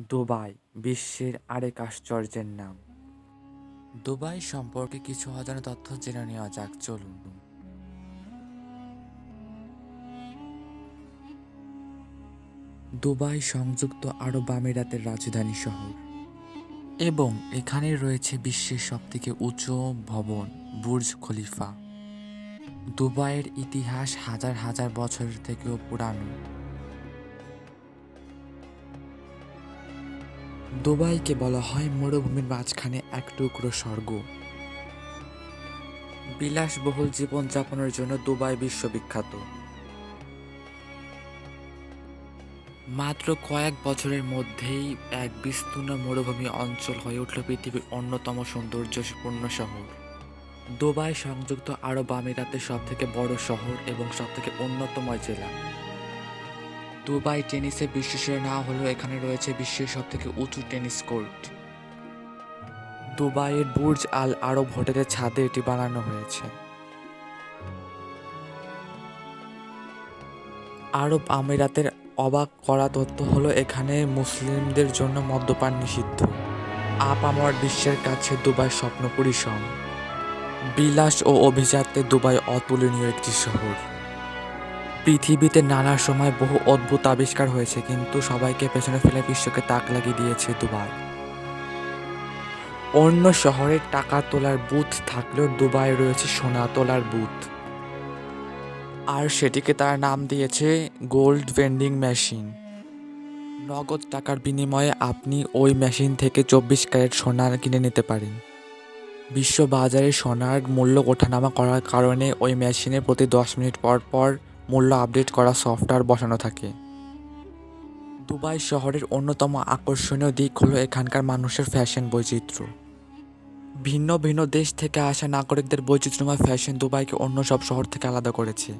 Dubai বিশ্বের আরেক আশ্চর্যের নাম। দুবাই সম্পর্কে কিছু অজানা তথ্য জেনে নেওয়া যাক, চলুন। দুবাই সংযুক্ত আরব আমিরাতের রাজধানী শহর এবং এখানে রয়েছে বিশ্বের সবথেকে উঁচু ভবন বুর্জ খলিফা। দুবাইয়ের ইতিহাস হাজার হাজার বছরের থেকেও পুরানো। দুবাইকে বলা হয় মরুভূমির মাঝখানে এক টুকরো স্বর্গ। বিলাসবহুল জীবনযাপনের জন্য দুবাই বিশ্ববিখ্যাত। মাত্র কয়েক বছরের মধ্যেই এক বিস্তীর্ণ মরুভূমি অঞ্চল হয়ে উঠল পৃথিবীর অন্যতম সৌন্দর্যপূর্ণ শহর। দুবাই সংযুক্ত আরব আমিরাতের সবথেকে বড় শহর এবং সবথেকে উন্নতম জেলা। দুবাই টেনিসে বিশ্বসেরা না হলেও এখানে রয়েছে বিশ্বের সবথেকে উঁচু টেনিস কোর্ট। দুবাইয়ের বুর্জ আল আরব হোটেলের ছাদে এটি বানানো হয়েছে। আরব আমিরাতের অবাক করা তথ্য হলো এখানে মুসলিমদের জন্য মদ্যপান নিষিদ্ধ। আপামর বিশ্বের কাছে দুবাই স্বপ্নপুরী সম। বিলাস ও অভিজাত্যে দুবাই অতুলনীয় একটি শহর। পৃথিবীতে নানা সময় বহু অদ্ভুত আবিষ্কার হয়েছে, কিন্তু সবাইকে পেছনে ফেলে বিশ্বকে তাক লাগিয়ে দিয়েছে দুবাই। অন্য শহরে টাকা তোলার বুথ থাকলেও দুবাই রয়েছে সোনা তোলার বুথ, আর সেটিকে তারা নাম দিয়েছে গোল্ড ভেন্ডিং মেশিন। নগদ টাকার বিনিময়ে আপনি ওই মেশিন থেকে 24 ক্যারেট সোনা কিনে নিতে পারেন। বিশ্ব বাজারে সোনার মূল্য ওঠানামা করার কারণে ওই মেশিনে প্রতি 10 মিনিট পর পর মূল্য আপডেট করা সফটওয়্যার বসানো থাকে। দুবাই শহরের অন্যতম আকর্ষণীয় দিক হলো এখানকার মানুষের ফ্যাশন বৈচিত্র্য। ভিন্ন ভিন্ন দেশ থেকে আসা নাগরিকদের বৈচিত্র্যময় ফ্যাশন দুবাইকে অন্য সব শহর থেকে আলাদা করেছে।